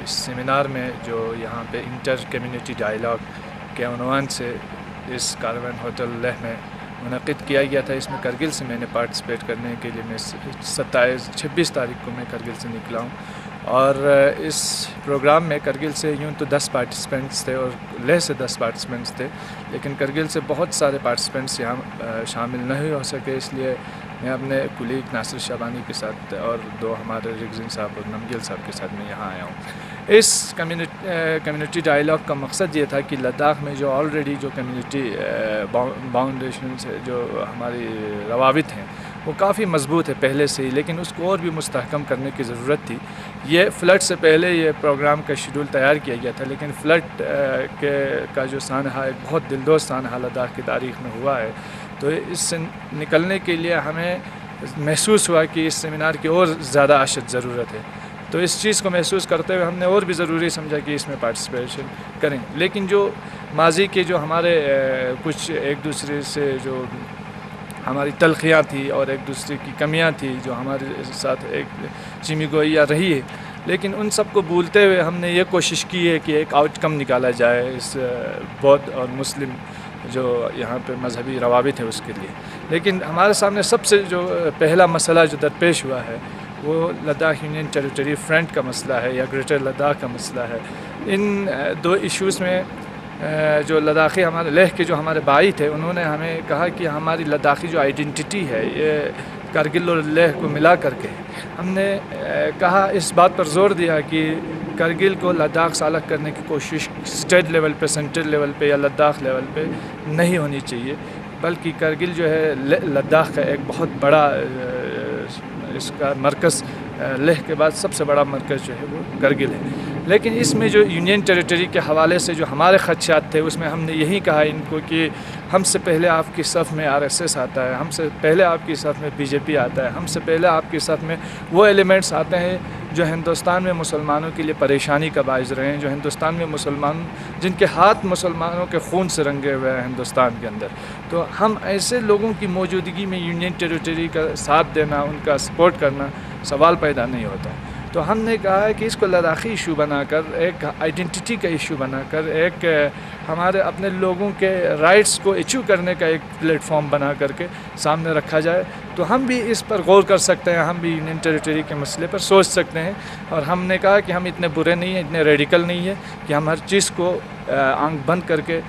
اس seminar میں جو یہاں پہ انٹر کمیونٹی ڈائیلاگ کے عنوان سے اس کاروان ہوٹل لیہ میں منعقد کیا گیا تھا. اس میں کرگل سے میں نے پارٹیسپیٹ کرنے کے لیے میں 26 تاریخ کو میں کرگل سے نکلا ہوں. اور اس پروگرام میں کرگل سے یوں تو 10 پارٹیسپینٹس تھے اور لیہ سے 10 پارٹیسپینٹس تھے, لیکن کرگل سے بہت سارے پارٹیسپینٹس یہاں شامل نہیں ہو سکے. اس لیے میں اپنے کولیگ ناصر شعبانی کے ساتھ اور 2 ہمارے رگزین صاحب اور نمگیل صاحب کے ساتھ میں یہاں آیا ہوں. اس کمیونٹی ڈائیلاگ کا مقصد یہ تھا کہ لداخ میں جو آلریڈی جو کمیونٹی باؤنڈیشنز جو ہماری روابط ہیں وہ کافی مضبوط ہے پہلے سے ہی, لیکن اس کو اور بھی مستحکم کرنے کی ضرورت تھی. یہ فلڈ سے پہلے یہ پروگرام کا شیڈول تیار کیا گیا تھا, لیکن فلڈ کا جو سانحہ ایک بہت دلدوز سانحہ لداخ کی تاریخ میں ہوا ہے, تو اس سے نکلنے کے لیے ہمیں محسوس ہوا کہ اس سیمینار کی اور زیادہ اشد ضرورت ہے. تو اس چیز کو محسوس کرتے ہوئے ہم نے اور بھی ضروری سمجھا کہ اس میں پارٹیسپیشن کریں. لیکن جو ماضی کے جو ہمارے کچھ ایک دوسرے سے جو ہماری تلخیاں تھی اور ایک دوسرے کی کمیاں تھی جو ہمارے ساتھ ایک چیمی گوئیاں رہی ہے, لیکن ان سب کو بھولتے ہوئے ہم نے یہ کوشش کی ہے کہ ایک آؤٹ کم نکالا جائے اس بودھ اور مسلم جو یہاں پہ مذہبی روابط ہے اس کے لیے. لیکن ہمارے سامنے سب سے جو پہلا مسئلہ جو درپیش ہوا ہے وہ لداخ یونین ٹیریٹری فرنٹ کا مسئلہ ہے یا گریٹر لداخ کا مسئلہ ہے. ان 2 ایشوز میں جو لداخی ہمارے لیہ کے جو ہمارے بھائی تھے انہوں نے ہمیں کہا کہ ہماری لداخی جو آئیڈینٹی ہے یہ کرگل اور لیہ کو ملا کر کے, ہم نے کہا اس بات پر زور دیا کہ کرگل کو لداخ سے الگ کرنے کی کوشش اسٹیٹ لیول پہ, سینٹرل لیول پہ یا لداخ لیول پہ نہیں ہونی چاہیے, بلکہ کرگل جو ہے لداخ کا ایک بہت بڑا اس کا مرکز, لیہ کے بعد سب سے بڑا مرکز جو ہے وہ کرگل ہے. لیکن اس میں جو یونین ٹیریٹری کے حوالے سے جو ہمارے خدشات تھے اس میں ہم نے یہی کہا ان کو کہ ہم سے پہلے آپ کی صف میں RSS آتا ہے, ہم سے پہلے آپ کی صف میں BJP آتا ہے, ہم سے پہلے آپ کی صف میں وہ ایلیمنٹس آتے ہیں جو ہندوستان میں مسلمانوں کے لیے پریشانی کا باعث رہے ہیں, جو ہندوستان میں جن کے ہاتھ مسلمانوں کے خون سے رنگے ہوئے ہیں ہندوستان کے اندر. تو ہم ایسے لوگوں کی موجودگی میں یونین ٹیریٹری کا ساتھ دینا, ان کا سپورٹ کرنا سوال پیدا نہیں ہوتا. تو ہم نے کہا ہے کہ اس کو لداخی ایشو بنا کر, ایک آئیڈینٹی کا ایشو بنا کر, ایک ہمارے اپنے لوگوں کے رائٹس کو ایچیو کرنے کا ایک پلیٹ فارم بنا کر کے سامنے رکھا جائے, تو ہم بھی اس پر غور کر سکتے ہیں, ہم بھی یونین ٹیریٹری کے مسئلے پر سوچ سکتے ہیں. اور ہم نے کہا کہ ہم اتنے برے نہیں ہیں, اتنے ریڈیکل نہیں ہیں کہ ہم ہر چیز کو آنکھ بند کر کے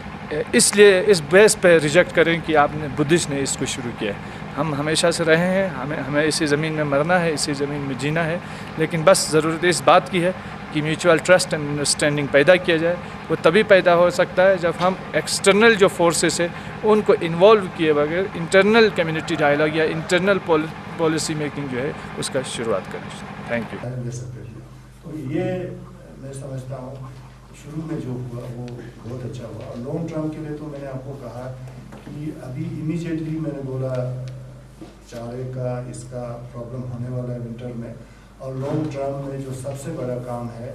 اس لیے اس بیس پہ ریجیکٹ کریں کہ آپ نے بدھسٹ نے اس کو شروع کیا ہے. ہم ہمیشہ سے رہے ہیں, ہمیں اسی زمین میں مرنا ہے, اسی زمین میں جینا ہے, لیکن بس ضرورت اس بات کی ہے کہ میوچول ٹرسٹ اینڈ انڈرسٹینڈنگ پیدا کیا جائے. وہ تبھی پیدا ہو سکتا ہے جب ہم ایکسٹرنل جو فورسز ہیں ان کو انوالو کیے بغیر انٹرنل کمیونٹی ڈائیلاگ یا انٹرنل پالیسی میکنگ جو ہے اس کا شروعات کریں. Thank you. یہ میں سمجھتا ہوں شروع میں جو ہوا وہ بہت اچھا ہوا, اور لانگ ٹرم کے لیے تو میں نے آپ کو کہا کہ ابھی امیجیٹلی میں نے بولا چارے کا اس کا پرابلم ہونے والا ہے ونٹر میں, اور لانگ ٹرم میں جو سب سے بڑا کام ہے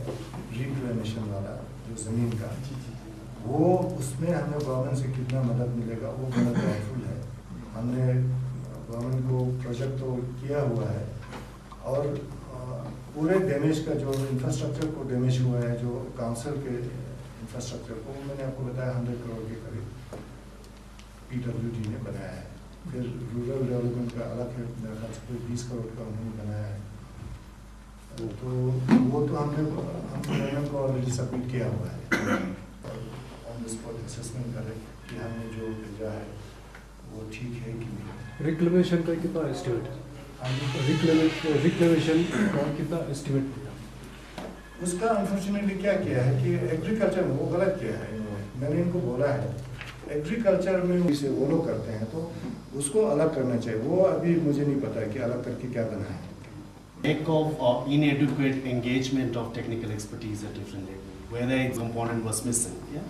ریکلیمیشن والا جو زمین کا, وہ اس میں ہمیں گورنمنٹ سے کتنا مدد ملے گا وہ بڑا پاورفل ہے. ہم نے گورنمنٹ کو پروجیکٹ تو کیا ہوا ہے, اور پورے ڈیمیج کا جو انفراسٹرکچر کو ڈیمیج ہوا ہے, جو کاؤنسل کے انفراسٹرکچر کو میں نے آپ کو بتایا 100 کروڑ کے قریب PWD نے بنایا ہے. پھر رورل ڈیولپمنٹ کا الگ ہے, میرے خیال سے 20 کروڑ کا انہوں نے بنایا ہے. تو وہ تو ہم نے کو آلریڈی سبمٹ کیا ہوا ہے, آن دا اسپاٹ اسسمنٹ کرے کہ ہم نے جو بھیجا ہے وہ ٹھیک ہے کہ نہیں. ریکلیمیشن کا کتنا اسٹیمیٹ ہے؟ ریکلیمیشن کا کتنا اسٹیمیٹ ہے؟ اس کا انفارچونیٹلی کیا ہے کہ ایگریکلچر میں وہ غلط کیا ہے. میں نے ان کو بولا ہے ایگریکلچر میں اسے وہ لوگ کرتے ہیں تو اس کو الگ کرنا چاہیے. وہ ابھی مجھے نہیں پتا کہ الگ کر کے کیا بنا ہے. Lack of inadequate engagement of technical expertise at different levels, whether a component was missing. Yeah.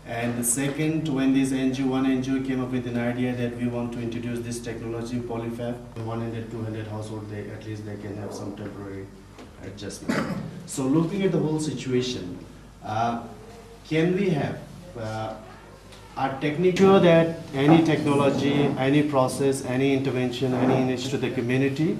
And the second, when this one NGO came up with an idea that we want to introduce this technology, polyfab, 100, 200 household, at least they can have some temporary adjustment. So looking at the whole situation, can we have a technique that any technology, any process, any intervention, any initiative to the community